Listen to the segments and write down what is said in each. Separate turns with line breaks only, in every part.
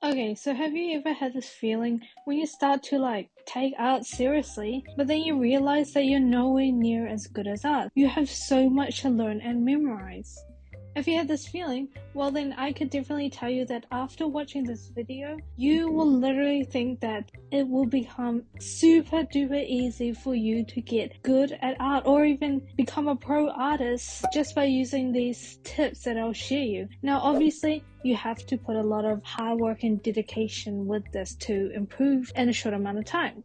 Okay, so have you ever had this feeling when you start to take art seriously, but then you realize that you're nowhere near as good as art? You have so much to learn and memorize. If you had this feeling, well then I could definitely tell you that after watching this video, you will literally think that it will become super duper easy for you to get good at art or even become a pro artist just by using these tips that I'll share you. Now obviously, you have to put a lot of hard work and dedication with this to improve in a short amount of time.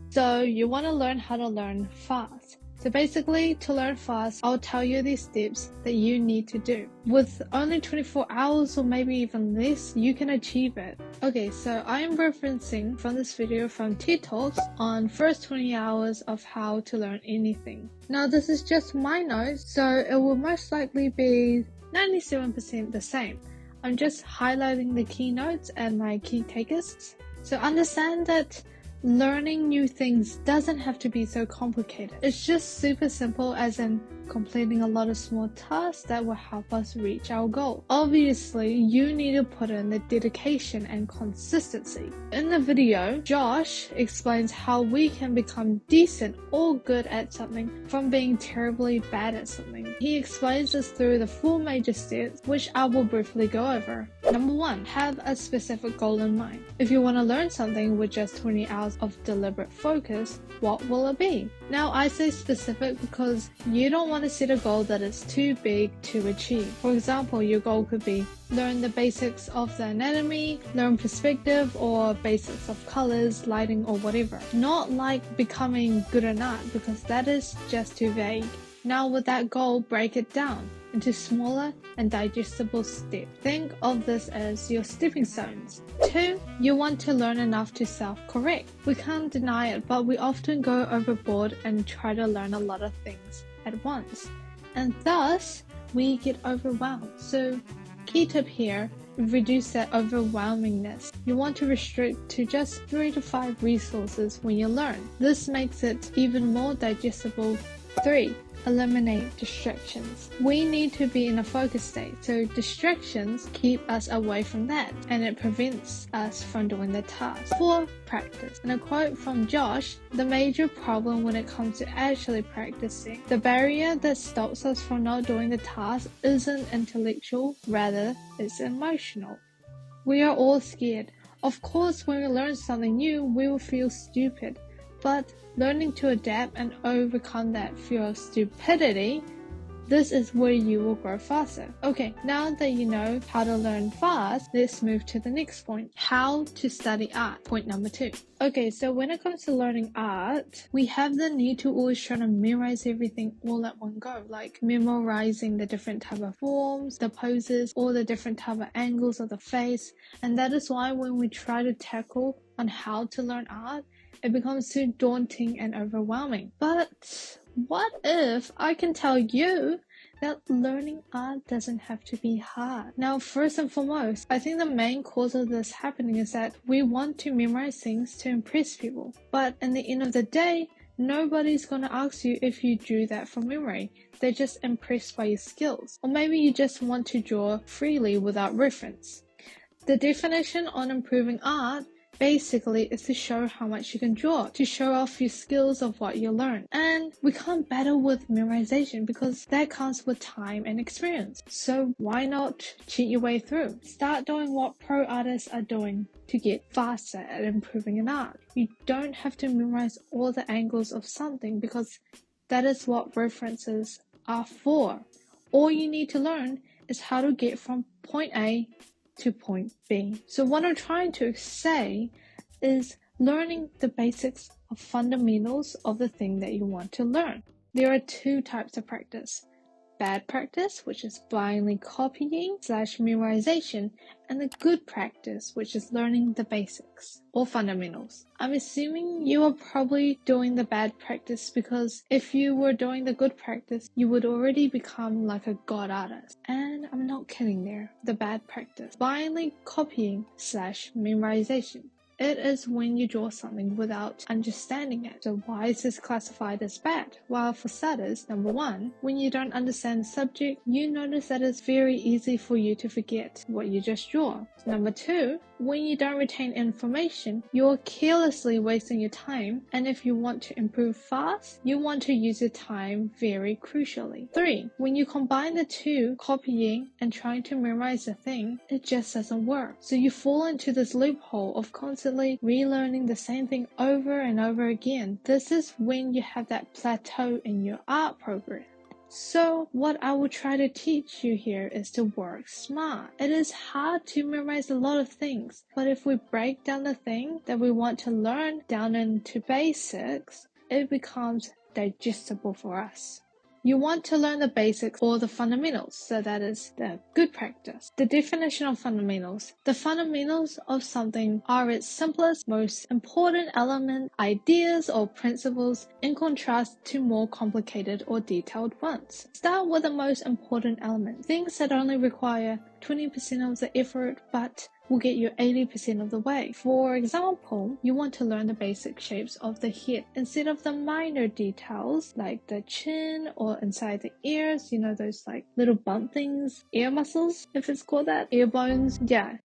So you want to learn how to learn fast. So basically, to learn fast, I'll tell you these steps that you need to do. With only 24 hours or maybe even less, you can achieve it. Okay, so I am referencing from this video from TED Talks on first 20 hours of how to learn anything. Now this is just my notes, so it will most likely be 97% the same. I'm just highlighting the key notes and my key takers. So understand that learning new things doesn't have to be so complicated. It's just super simple, as in completing a lot of small tasks that will help us reach our goal. Obviously, you need to put in the dedication and consistency. In the video, Josh explains how we can become decent or good at something from being terribly bad at something. He explains this through the 4 major steps, which I will briefly go over. Number 1, have a specific goal in mind. If you want to learn something with just 20 hours of deliberate focus, what will it be? Now I say specific because you don't want to set a goal that is too big to achieve. For example, your goal could be learn the basics of the anatomy, learn perspective, or basics of colors, lighting, or whatever. Not like becoming good at art, because that is just too vague. Now with that goal, break it down into smaller and digestible steps. Think of this as your stepping stones. 2, you want to learn enough to self-correct. We can't deny it, but we often go overboard and try to learn a lot of things at once, and thus we get overwhelmed. So key tip here, reduce that overwhelmingness. You want to restrict to just 3 to 5 resources when you learn. This makes it even more digestible. 3, eliminate distractions. We need to be in a focus state, so distractions keep us away from that, and it prevents us from doing the task. 4, practice. And a quote from Josh, the major problem when it comes to actually practicing, the barrier that stops us from not doing the task isn't intellectual, rather it's emotional. We are all scared. Of course, when we learn something new, we will feel stupid. But learning to adapt and overcome that fear of stupidity, this is where you will grow faster. Okay, now that you know how to learn fast, let's move to the next point, how to study art. Point number 2. Okay, so when it comes to learning art, we have the need to always try to memorize everything all at one go, like memorizing the different type of forms, the poses, or the different type of angles of the face. And that is why when we try to tackle on how to learn art, it becomes too daunting and overwhelming. But what if I can tell you that learning art doesn't have to be hard? Now, first and foremost, I think the main cause of this happening is that we want to memorize things to impress people. But in the end of the day, nobody's going to ask you if you drew that from memory. They're just impressed by your skills. Or maybe you just want to draw freely without reference. The definition on improving art basically is to show how much you can draw, to show off your skills of what you learn. And we can't battle with memorization because that comes with time and experience. So why not cheat your way through? Start doing what pro artists are doing to get faster at improving an art. You don't have to memorize all the angles of something because that is what references are for. All you need to learn is how to get from point A to point B. So what I'm trying to say is learning the basics of fundamentals of the thing that you want to learn. There are 2 types of practice. Bad practice, which is blindly copying / memorization, and the good practice, which is learning the basics or fundamentals. I'm assuming you are probably doing the bad practice because if you were doing the good practice, you would already become like a god artist. And I'm not kidding there. The bad practice, blindly copying / memorization. It is when you draw something without understanding it. So why is this classified as bad? Well, for starters, number 1, when you don't understand the subject, you notice that it's very easy for you to forget what you just drew. Number 2, when you don't retain information, you're carelessly wasting your time, and if you want to improve fast, you want to use your time very crucially. 3. When you combine the two, copying and trying to memorize a thing, it just doesn't work. So you fall into this loophole of constantly relearning the same thing over and over again. This is when you have that plateau in your art progress. So what I will try to teach you here is to work smart. It is hard to memorize a lot of things, but if we break down the thing that we want to learn down into basics, it becomes digestible for us. You want to learn the basics or the fundamentals, so that is the good practice. The definition of fundamentals. The fundamentals of something are its simplest, most important element, ideas or principles, in contrast to more complicated or detailed ones. Start with the most important element, things that only require 20% of the effort but will get you 80% of the way. For example, you want to learn the basic shapes of the head instead of the minor details like the chin or inside the ears, you know, those like little bump things, ear muscles, if it's called that, ear bones, yeah.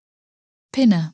Pinner.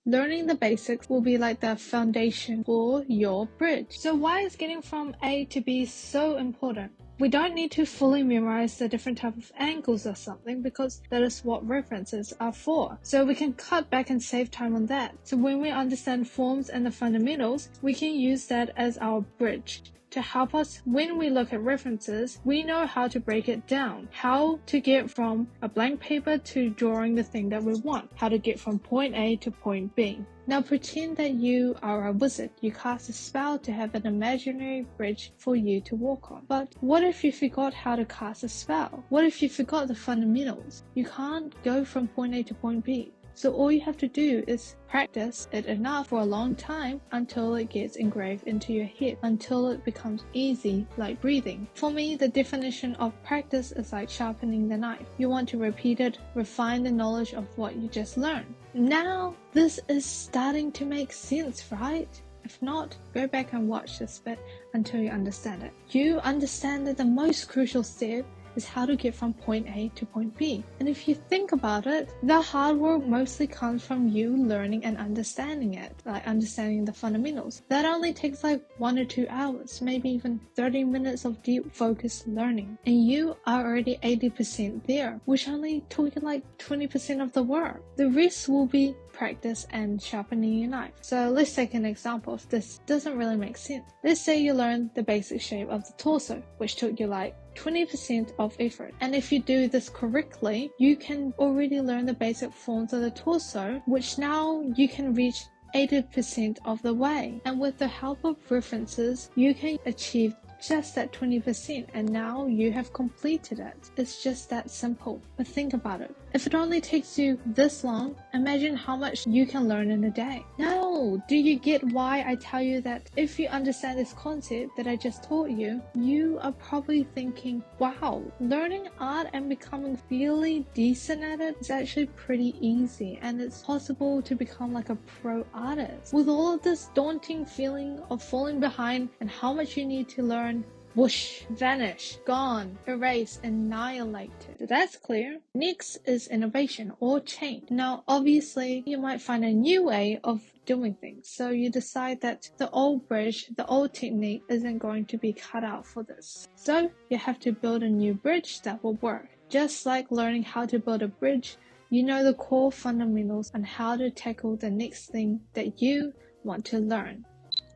Learning the basics will be like the foundation for your bridge. So why is getting from A to B so important? We don't need to fully memorize the different type of angles or something because that is what references are for. So we can cut back and save time on that. So when we understand forms and the fundamentals, we can use that as our bridge to help us when we look at references. We know how to break it down, how to get from a blank paper to drawing the thing that we want, how to get from point A to point B. Now pretend that you are a wizard. You cast a spell to have an imaginary bridge for you to walk on. But what if you forgot how to cast a spell? What if you forgot the fundamentals? You can't go from point A to point B. So all you have to do is practice it enough for a long time until it gets engraved into your head, until it becomes easy, like breathing. For me, the definition of practice is like sharpening the knife. You want to repeat it, refine the knowledge of what you just learned. Now, this is starting to make sense, right? If not, go back and watch this bit until you understand it. You understand that the most crucial step is how to get from point A to point B. And if you think about it, the hard work mostly comes from you learning and understanding it, like understanding the fundamentals. That only takes like 1 or 2 hours, maybe even 30 minutes of deep focused learning. And you are already 80% there, which only took like 20% of the work. The rest will be practice and sharpening your knife. So let's take an example if this doesn't really make sense. Let's say you learned the basic shape of the torso, which took you like 20% of effort. And if you do this correctly, you can already learn the basic forms of the torso, which now you can reach 80% of the way. And with the help of references, you can achieve just that 20%, and now you have completed it. It's just that simple. But think about it. If it only takes you this long, imagine how much you can learn in a day. Now, do you get why I tell you that if you understand this concept that I just taught you, you are probably thinking, wow, learning art and becoming really decent at it is actually pretty easy, and it's possible to become like a pro artist. With all of this daunting feeling of falling behind and how much you need to learn, whoosh, vanish, gone, erase, annihilated. So that's clear. Next is innovation or change. Now, obviously, you might find a new way of doing things. So you decide that the old bridge, the old technique isn't going to be cut out for this. So you have to build a new bridge that will work. Just like learning how to build a bridge, you know the core fundamentals on how to tackle the next thing that you want to learn.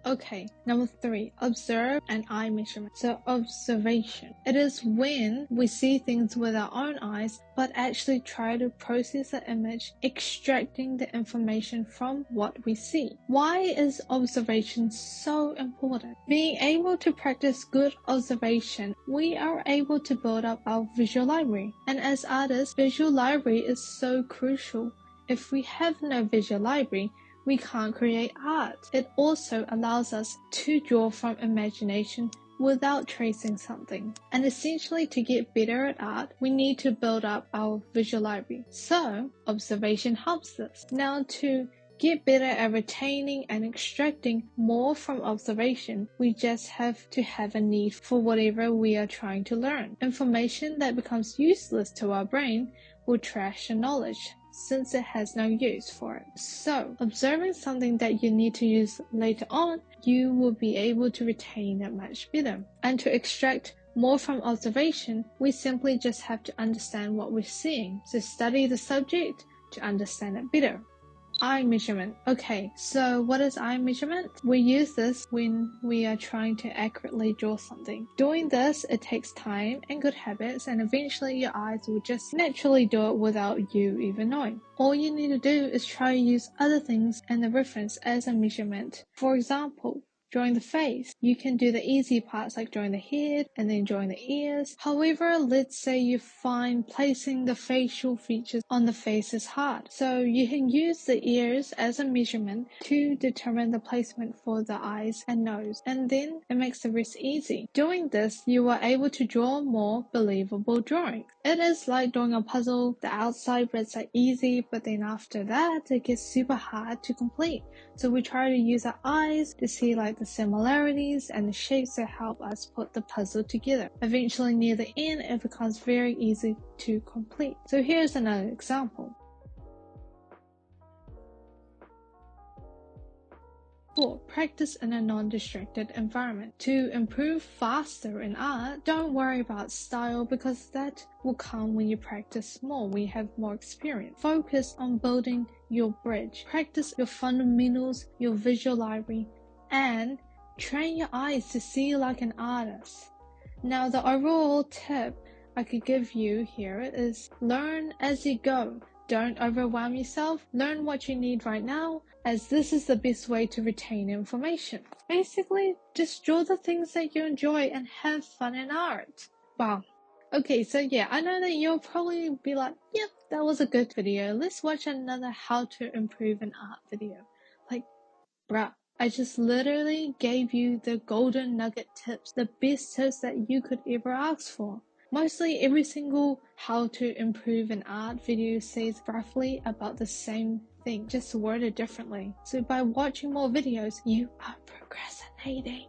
Okay, number 3, observe and eye measurement. So observation. It is when we see things with our own eyes, but actually try to process the image, extracting the information from what we see. Why is observation so important? Being able to practice good observation, we are able to build up our visual library. And as artists, visual library is so crucial. If we have no visual library, we can't create art. It also allows us to draw from imagination without tracing something. And essentially, to get better at art, we need to build up our visual library. So, observation helps us. Now, to get better at retaining and extracting more from observation, we just have to have a need for whatever we are trying to learn. Information that becomes useless to our brain will trash the knowledge. since it has no use for it. So, observing something that you need to use later on, you will be able to retain it much better. And to extract more from observation, we simply just have to understand what we're seeing. So study the subject to understand it better. Eye measurement. Okay, so what is eye measurement? We use this when we are trying to accurately draw something. Doing this, it takes time and good habits, and eventually your eyes will just naturally do it without you even knowing. All you need to do is try to use other things and the reference as a measurement. For example, drawing the face, you can do the easy parts like drawing the head and then drawing the ears. However, let's say you find placing the facial features on the face is hard. So you can use the ears as a measurement to determine the placement for the eyes and nose, and then it makes the rest easy. Doing this, you are able to draw more believable drawings. It is like drawing a puzzle. The outside bits are easy, but then after that, it gets super hard to complete. So we try to use our eyes to see like the similarities and the shapes that help us put the puzzle together. Eventually near the end, it becomes very easy to complete. So here's another example. 4. Practice in a non-distracted environment. To improve faster in art, don't worry about style because that will come when you practice more, when you have more experience. Focus on building your bridge. Practice your fundamentals, your visual library, and train your eyes to see like an artist. Now, the overall tip I could give you here is learn as you go. Don't overwhelm yourself. Learn what you need right now, as this is the best way to retain information. Basically, just draw the things that you enjoy and have fun in art. Wow. Okay, so yeah, I know that you'll probably be like, yep, that was a good video. Let's watch another how to improve an art video. Like, bruh, I just literally gave you the golden nugget tips, the best tips that you could ever ask for. Mostly every single how to improve an art video says roughly about the same thing, just worded differently. So by watching more videos, you are procrastinating.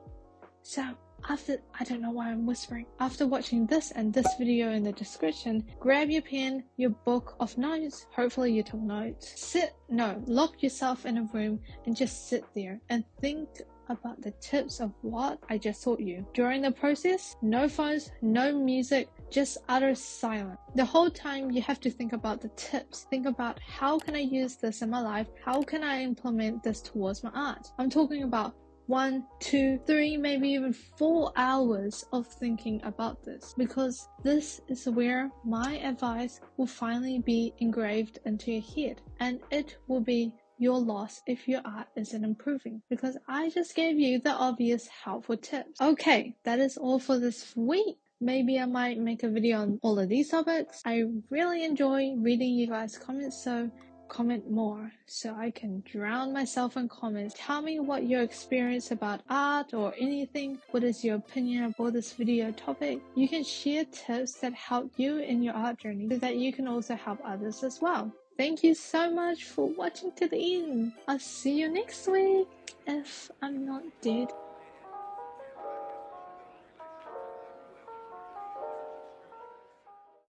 So I don't know why I'm whispering. After watching this and this video in the description, grab your pen, your book of notes, hopefully you took notes. Lock yourself in a room and just sit there and think about the tips of what I just taught you. During the process, no phones, no music, just utter silence. The whole time you have to think about the tips. Think about how can I use this in my life? How can I implement this towards my art? I'm talking about 1, 2, 3, maybe even 4 hours of thinking about this, because this is where my advice will finally be engraved into your head, and it will be your loss if your art isn't improving, because I just gave you the obvious helpful tips. Okay, that is all for this week. Maybe I might make a video on all of these topics. I really enjoy reading you guys' comments, so comment more so I can drown myself in comments. Tell me what your experience about art or anything. What is your opinion about this video topic? You can share tips that help you in your art journey so that you can also help others as well. Thank you so much for watching to the end. I'll see you next week if I'm not dead.